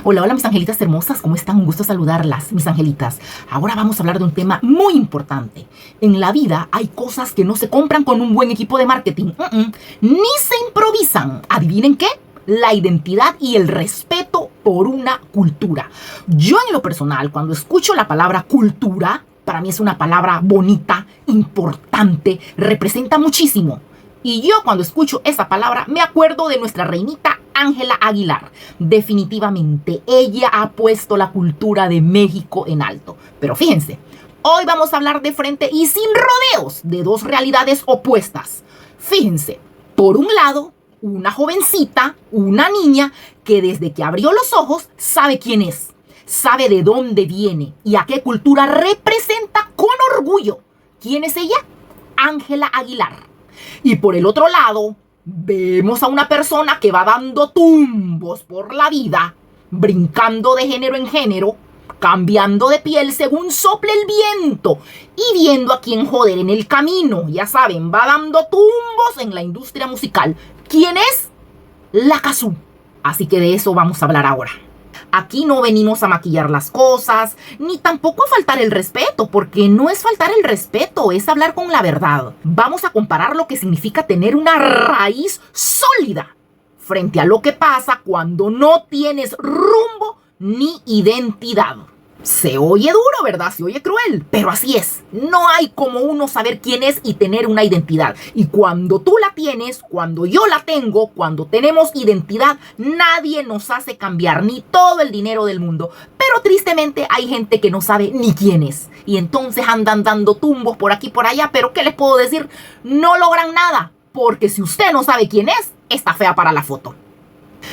Hola, hola mis angelitas hermosas, ¿cómo están? Un gusto saludarlas, mis angelitas. Ahora vamos a hablar de un tema muy importante. En la vida hay cosas que no se compran con un buen equipo de marketing, ni se improvisan. ¿Adivinen qué? La identidad y el respeto por una cultura. Yo en lo personal, cuando escucho la palabra cultura, para mí es una palabra bonita, importante, representa muchísimo. Y yo cuando escucho esa palabra me acuerdo de nuestra reinita Ángela Aguilar. Definitivamente, ella ha puesto la cultura de México en alto. Pero fíjense, hoy vamos a hablar de frente y sin rodeos de dos realidades opuestas. Fíjense, por un lado, una jovencita, una niña que desde que abrió los ojos sabe quién es, sabe de dónde viene y a qué cultura representa con orgullo. ¿Quién es ella? Ángela Aguilar. Y por el otro lado, vemos a una persona que va dando tumbos por la vida, brincando de género en género, cambiando de piel según sople el viento y viendo a quién joder en el camino. Ya saben, va dando tumbos en la industria musical. ¿Quién es? La Cazzu. Así que de eso vamos a hablar ahora. Aquí no venimos a maquillar las cosas, ni tampoco a faltar el respeto, porque no es faltar el respeto, es hablar con la verdad. Vamos a comparar lo que significa tener una raíz sólida frente a lo que pasa cuando no tienes rumbo ni identidad. Se oye duro, ¿verdad? Se oye cruel, pero así es. No hay como uno saber quién es y tener una identidad. Y cuando tú la tienes, cuando yo la tengo, cuando tenemos identidad, nadie nos hace cambiar ni todo el dinero del mundo. Pero tristemente hay gente que no sabe ni quién es. Y entonces andan dando tumbos por aquí y por allá. Pero ¿qué les puedo decir? No logran nada. Porque si usted no sabe quién es, está fea para la foto.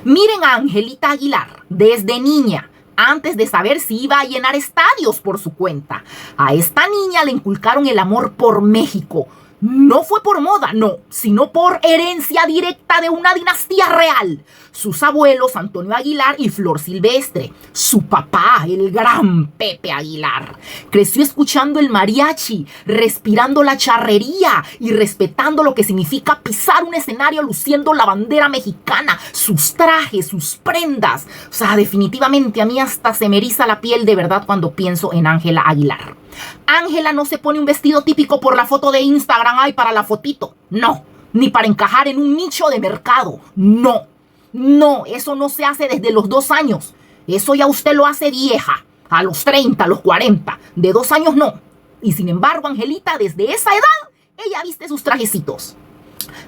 Miren a Angelita Aguilar, desde niña, antes de saber si iba a llenar estadios por su cuenta. A esta niña le inculcaron el amor por México. No fue por moda, no, sino por herencia directa de una dinastía real. Sus abuelos, Antonio Aguilar y Flor Silvestre. Su papá, el gran Pepe Aguilar. Creció escuchando el mariachi, respirando la charrería y respetando lo que significa pisar un escenario luciendo la bandera mexicana, sus trajes, sus prendas. O sea, definitivamente a mí hasta se me eriza la piel de verdad cuando pienso en Ángela Aguilar. Ángela no se pone un vestido típico por la foto de Instagram, ay, para la fotito. No, ni para encajar en un nicho de mercado. No, eso no se hace desde los 2 años. Eso ya usted lo hace vieja, a los 30, a los 40. De 2 años no. Y sin embargo, Angelita, desde esa edad, ella viste sus trajecitos.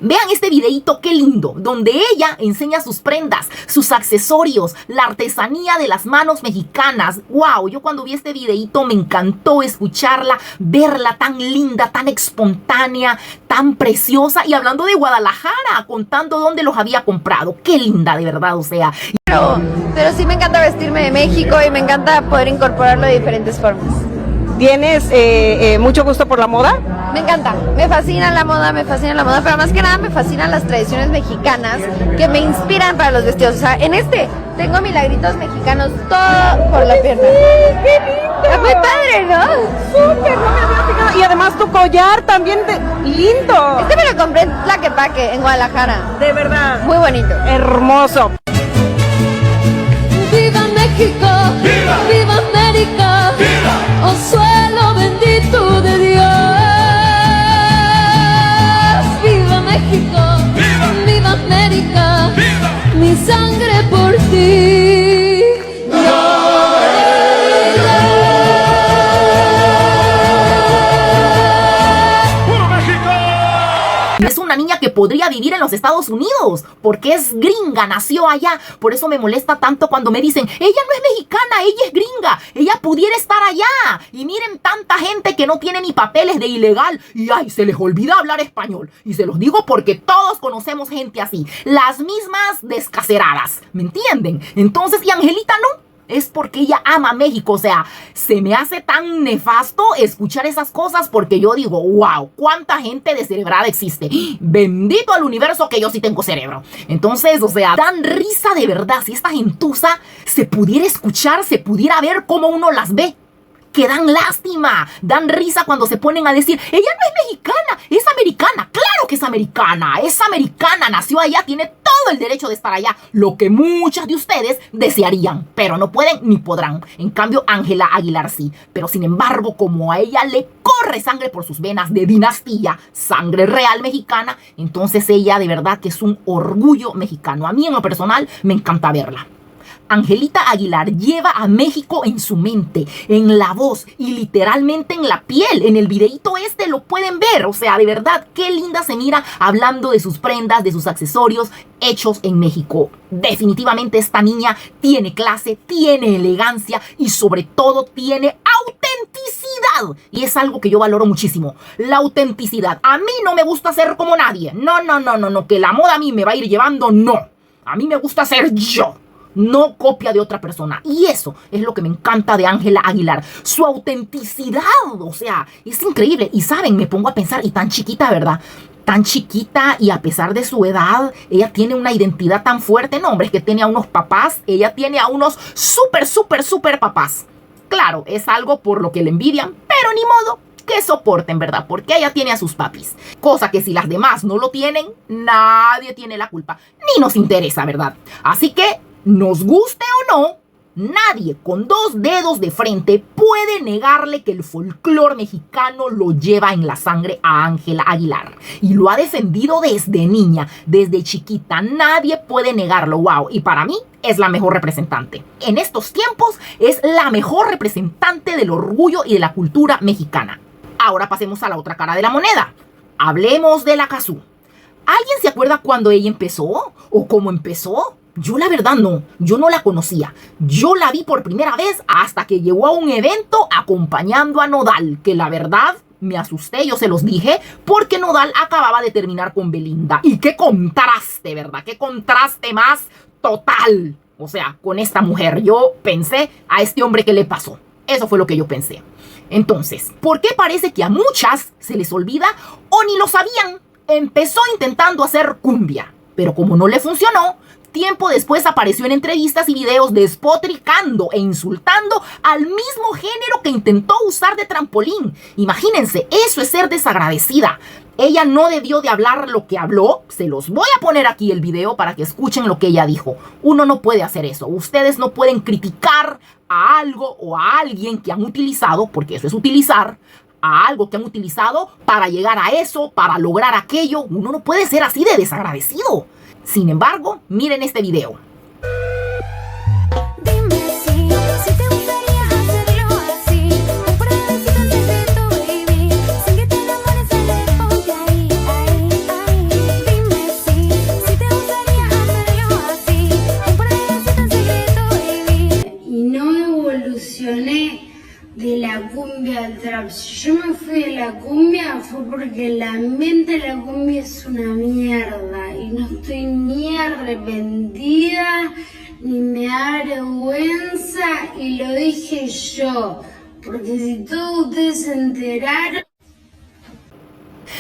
Vean este videíto, qué lindo, donde ella enseña sus prendas, sus accesorios, la artesanía de las manos mexicanas. Wow, yo cuando vi este videíto me encantó escucharla, verla tan linda, tan espontánea, tan preciosa. Y hablando de Guadalajara, contando dónde los había comprado. Qué linda, de verdad, o sea. Pero sí me encanta vestirme de México y me encanta poder incorporarlo de diferentes formas. ¿Tienes mucho gusto por la moda? Me encanta, me fascina la moda, pero más que nada me fascinan las tradiciones mexicanas que me inspiran para los vestidos. O sea, en este tengo milagritos mexicanos todo por la pierna. ¡Qué lindo! Es muy padre, ¿no? ¡Súper! No me había fijado. Y además tu collar también lindo. Este me lo compré en Tlaquepaque, en Guadalajara. De verdad. Muy bonito. Hermoso. ¡Viva México! ¡Viva! ¡Viva América! ¡Viva! ¡Oh suelo bendito de Dios! ¡Viva México! ¡Viva! ¡Viva América! ¡Viva! Mi sangre por ti. Es una niña que podría vivir en los Estados Unidos porque es gringa, nació allá. Por eso me molesta tanto cuando me dicen, ella no es mexicana, ella es gringa, ella pudiera estar allá. Y miren tanta gente que no tiene ni papeles de ilegal y ay, se les olvida hablar español. Y se los digo porque todos conocemos gente así, las mismas descaceradas, ¿me entienden? Entonces, ¿y Angelita no? Es porque ella ama México. O sea, se me hace tan nefasto escuchar esas cosas porque yo digo, wow, cuánta gente descerebrada existe. Bendito al universo que yo sí tengo cerebro. Entonces, o sea, dan risa de verdad. Si esta gentuza se pudiera escuchar, se pudiera ver cómo uno las ve. que dan lástima, dan risa cuando se ponen a decir, ella no es mexicana, es americana. Claro que es americana, nació allá, tiene todo el derecho de estar allá, lo que muchas de ustedes desearían, pero no pueden ni podrán. En cambio, Ángela Aguilar sí, pero sin embargo, como a ella le corre sangre por sus venas de dinastía, sangre real mexicana, entonces ella de verdad que es un orgullo mexicano. A mí en lo personal me encanta verla. Angelita Aguilar lleva a México en su mente, en la voz y literalmente en la piel. En el videíto lo pueden ver. O sea, de verdad, qué linda se mira hablando de sus prendas, de sus accesorios hechos en México. Definitivamente esta niña tiene clase, tiene elegancia y sobre todo tiene autenticidad. Y es algo que yo valoro muchísimo. La autenticidad. A mí no me gusta ser como nadie. No. Que la moda a mí me va a ir llevando, no. A mí me gusta ser yo. No copia de otra persona. Y eso es lo que me encanta de Ángela Aguilar. Su autenticidad, o sea, es increíble. Y saben, me pongo a pensar, y tan chiquita, ¿verdad? Tan chiquita y a pesar de su edad, ella tiene una identidad tan fuerte. No, hombre, es que tiene a unos papás. Ella tiene a unos súper papás. Claro, es algo por lo que le envidian, pero ni modo. Que soporten, ¿verdad? Porque ella tiene a sus papis. Cosa que si las demás no lo tienen, nadie tiene la culpa. Ni nos interesa, ¿verdad? Así que, nos guste o no, nadie con 2 dedos de frente puede negarle que el folclore mexicano lo lleva en la sangre a Ángela Aguilar. Y lo ha defendido desde niña, desde chiquita. Nadie puede negarlo, wow. Y para mí es la mejor representante. En estos tiempos es la mejor representante del orgullo y de la cultura mexicana. Ahora pasemos a la otra cara de la moneda. Hablemos de la Cazzu. ¿Alguien se acuerda cuando ella empezó? ¿O cómo empezó? Yo la verdad no, yo no la conocía. Yo la vi por primera vez hasta que llegó a un evento acompañando a Nodal, que la verdad me asusté, yo se los dije, porque Nodal acababa de terminar con Belinda. Y qué contraste, ¿verdad? Qué contraste más total. O sea, con esta mujer yo pensé, a este hombre ¿qué le pasó? Eso fue lo que yo pensé. Entonces, ¿por qué parece que a muchas se les olvida o ni lo sabían? Empezó intentando hacer cumbia, pero como no le funcionó, tiempo después apareció en entrevistas y videos despotricando e insultando al mismo género que intentó usar de trampolín. Imagínense, eso es ser desagradecida. Ella no debió de hablar lo que habló. Se los voy a poner aquí el video para que escuchen lo que ella dijo. Uno no puede hacer eso. Ustedes no pueden criticar a algo o a alguien que han utilizado, porque eso es utilizar, a algo que han utilizado para llegar a eso, para lograr aquello. Uno no puede ser así de desagradecido. Sin embargo, miren este video. Dime si te gustaría hacerlo así. Un besito en secreto, baby. Sin que te enamores, ponte ahí. Dime si te gustaría hacerlo así. Un besito en secreto, baby. Y no evolucioné de la cumbia al trap. Si yo me fui de la cumbia fue porque el ambiente de la cumbia es una mierda y no estoy ni arrepentida ni me da vergüenza y lo dije yo, porque si todos ustedes se enteraron.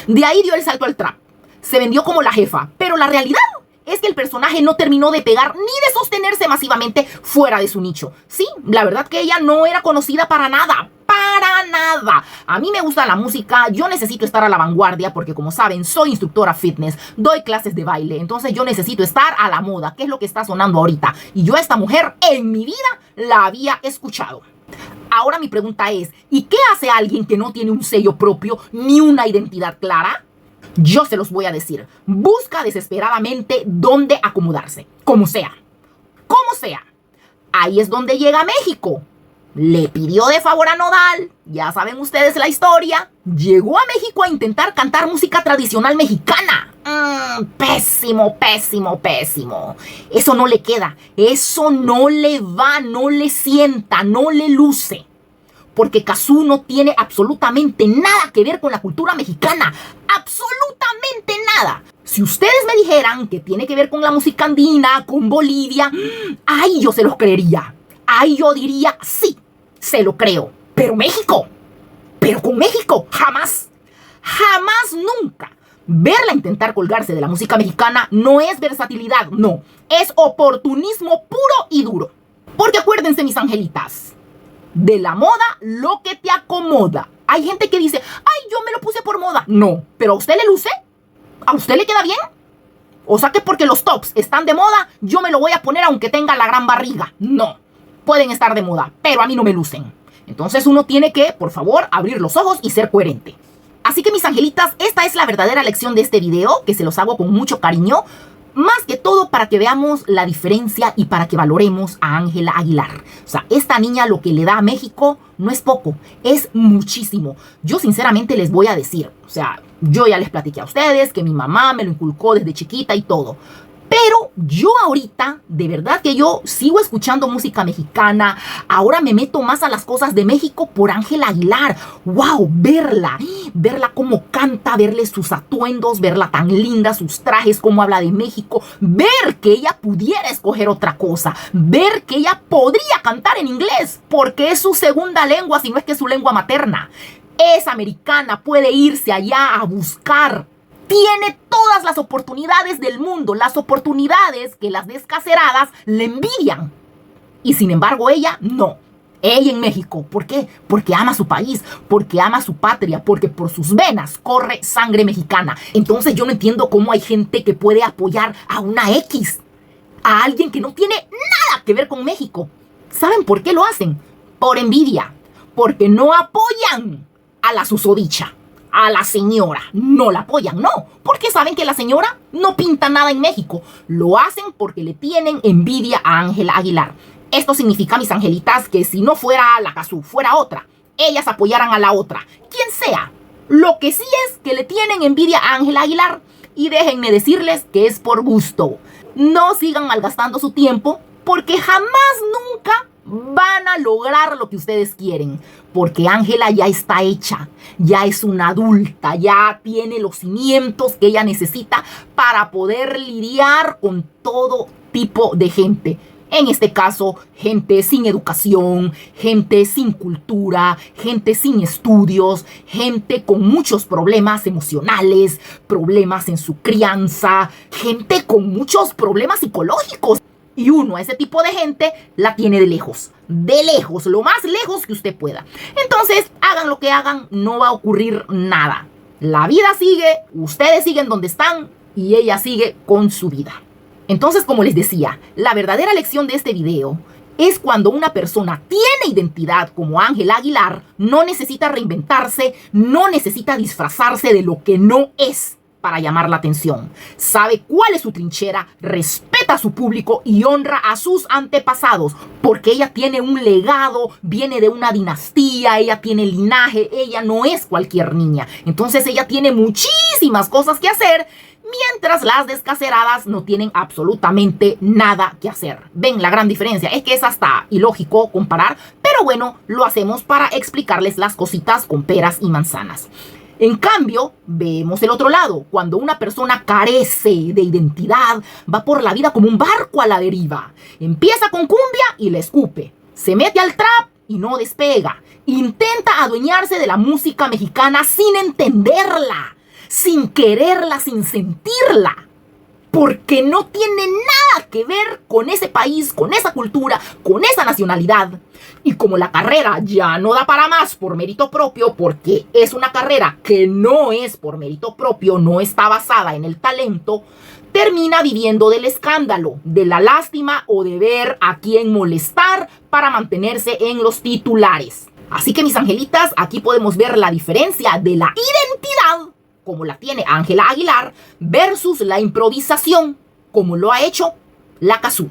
De ahí dio el salto al trap. Se vendió como la jefa, pero la realidad es que el personaje no terminó de pegar ni de sostenerse masivamente fuera de su nicho. Sí, la verdad que ella no era conocida para nada. Para nada. A mí me gusta la música, yo necesito estar a la vanguardia porque como saben soy instructora fitness, doy clases de baile, entonces yo necesito estar a la moda, que es lo que está sonando ahorita. Y yo a esta mujer en mi vida la había escuchado. Ahora mi pregunta es, ¿y qué hace alguien que no tiene un sello propio ni una identidad clara? Yo se los voy a decir, busca desesperadamente dónde acomodarse, como sea. Como sea. Ahí es donde llega México. Le pidió de favor a Nodal, ya saben ustedes la historia. Llegó a México a intentar cantar música tradicional mexicana. Pésimo. Eso no le queda, eso no le va, no le sienta, no le luce. Porque Cazzu no tiene absolutamente nada que ver con la cultura mexicana. Absolutamente nada. Si ustedes me dijeran que tiene que ver con la música andina, con Bolivia, ahí yo se los creería. Ahí yo diría, sí, se lo creo. Pero México, pero con México, jamás, nunca. Verla intentar colgarse de la música mexicana no es versatilidad, no. Es oportunismo puro y duro. Porque acuérdense, mis angelitas, De la moda, lo que te acomoda. Hay gente que dice, ay, yo me lo puse por moda. No, pero ¿a usted le luce? ¿A usted le queda bien? O sea que porque los tops están de moda, yo me lo voy a poner aunque tenga la gran barriga. No, pueden estar de moda, pero a mí no me lucen. Entonces uno tiene que, por favor, abrir los ojos y ser coherente. Así que mis angelitas, esta es la verdadera lección de este video, que se los hago con mucho cariño. Más que todo para que veamos la diferencia y para que valoremos a Ángela Aguilar. O sea, esta niña lo que le da a México no es poco, es muchísimo. Yo sinceramente les voy a decir, o sea, yo ya les platiqué a ustedes que mi mamá me lo inculcó desde chiquita y todo. Pero yo ahorita, de verdad que yo sigo escuchando música mexicana. Ahora me meto más a las cosas de México por Ángela Aguilar. ¡Wow! Verla cómo canta, verle sus atuendos, verla tan linda, sus trajes, cómo habla de México. Ver que ella pudiera escoger otra cosa. Ver que ella podría cantar en inglés, porque es su segunda lengua, si no es que es su lengua materna. Es americana, puede irse allá a buscar. Tiene todas las oportunidades del mundo, las oportunidades que las descaceradas le envidian. Y sin embargo ella no. Ella en México. ¿Por qué? Porque ama su país, porque ama su patria, porque por sus venas corre sangre mexicana. Entonces yo no entiendo cómo hay gente que puede apoyar a una X, a alguien que no tiene nada que ver con México. ¿Saben por qué lo hacen? Por envidia, porque no apoyan a la susodicha. A la señora no la apoyan, no, porque saben que la señora no pinta nada en México. Lo hacen porque le tienen envidia a Ángela Aguilar. Esto significa, mis angelitas, que si no fuera la Cazzu, fuera otra, ellas apoyaran a la otra, quien sea. Lo que sí es que le tienen envidia a Ángela Aguilar. Y déjenme decirles que es por gusto. No sigan malgastando su tiempo, porque jamás nunca van a lograr lo que ustedes quieren, porque Ángela ya está hecha, ya es una adulta, ya tiene los cimientos que ella necesita para poder lidiar con todo tipo de gente. En este caso, gente sin educación, gente sin cultura, gente sin estudios, gente con muchos problemas emocionales, problemas en su crianza, gente con muchos problemas psicológicos. Y uno a ese tipo de gente la tiene de lejos, lo más lejos que usted pueda. Entonces, hagan lo que hagan, no va a ocurrir nada. La vida sigue, ustedes siguen donde están y ella sigue con su vida. Entonces, como les decía, la verdadera lección de este video es cuando una persona tiene identidad como Ángela Aguilar, no necesita reinventarse, no necesita disfrazarse de lo que no es para llamar la atención. Sabe cuál es su trinchera, respeta a su público y honra a sus antepasados, porque ella tiene un legado, viene de una dinastía, ella tiene linaje, ella no es cualquier niña. Entonces ella tiene muchísimas cosas que hacer, mientras las descaceradas no tienen absolutamente nada que hacer. ¿Ven la gran diferencia? Es que es hasta ilógico comparar, pero bueno, lo hacemos para explicarles las cositas con peras y manzanas. En cambio, vemos el otro lado. Cuando una persona carece de identidad, va por la vida como un barco a la deriva. Empieza con cumbia y le escupe. Se mete al trap y no despega. Intenta adueñarse de la música mexicana sin entenderla, sin quererla, sin sentirla. Porque no tiene nada que ver con ese país, con esa cultura, con esa nacionalidad. Y como la carrera ya no da para más por mérito propio, porque es una carrera que no es por mérito propio, no está basada en el talento, termina viviendo del escándalo, de la lástima o de ver a quién molestar para mantenerse en los titulares. Así que, mis angelitas, aquí podemos ver la diferencia de la identidad, como la tiene Ángela Aguilar, versus la improvisación, como lo ha hecho la Cazzu.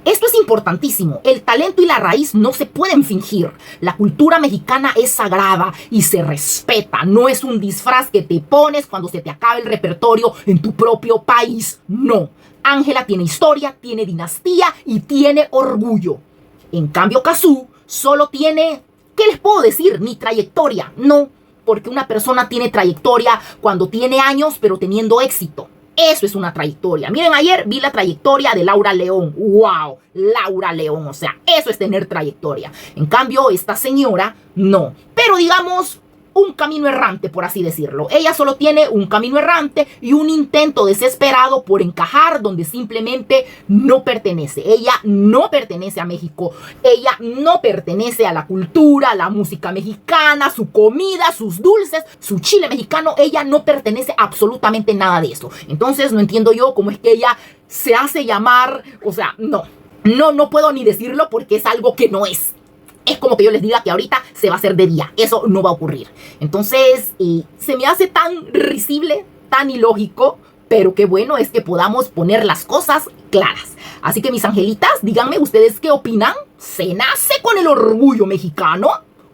Esto es importantísimo. El talento y la raíz no se pueden fingir. La cultura mexicana es sagrada y se respeta. No es un disfraz que te pones cuando se te acabe el repertorio en tu propio país. No. Ángela tiene historia, tiene dinastía y tiene orgullo. En cambio, Cazzu solo tiene, ¿qué les puedo decir? Ni trayectoria. No, porque una persona tiene trayectoria cuando tiene años, pero teniendo éxito. Eso es una trayectoria. Miren, ayer vi la trayectoria de Laura León. ¡Wow! Laura León. O sea, eso es tener trayectoria. En cambio, esta señora, no. Pero digamos, un camino errante, por así decirlo. Ella solo tiene un camino errante y un intento desesperado por encajar donde simplemente no pertenece. Ella no pertenece a México. Ella no pertenece a la cultura, a la música mexicana, su comida, sus dulces, su chile mexicano. Ella no pertenece a absolutamente nada de eso. Entonces no entiendo yo cómo es que ella se hace llamar, o sea, no puedo ni decirlo porque es algo que no es. Es como que yo les diga que ahorita se va a hacer de día. Eso no va a ocurrir. Entonces, se me hace tan risible, tan ilógico, pero qué bueno es que podamos poner las cosas claras. Así que mis angelitas, díganme ustedes qué opinan. ¿Se nace con el orgullo mexicano,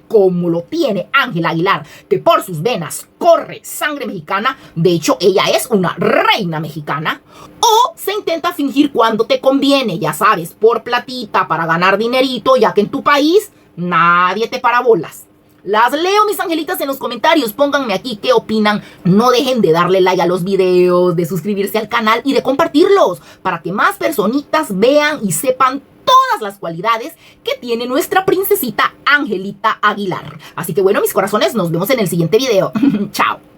como lo tiene Ángela Aguilar, que por sus venas corre sangre mexicana? De hecho, ella es una reina mexicana. ¿O se intenta fingir cuando te conviene, ya sabes, por platita, para ganar dinerito, ya que en tu país nadie te para bolas? Las leo, mis angelitas, en los comentarios. Pónganme aquí qué opinan. No dejen de darle like a los videos, de suscribirse al canal y de compartirlos para que más personitas vean y sepan todas las cualidades que tiene nuestra princesita Angelita Aguilar. Así que bueno, mis corazones, nos vemos en el siguiente video. Chao.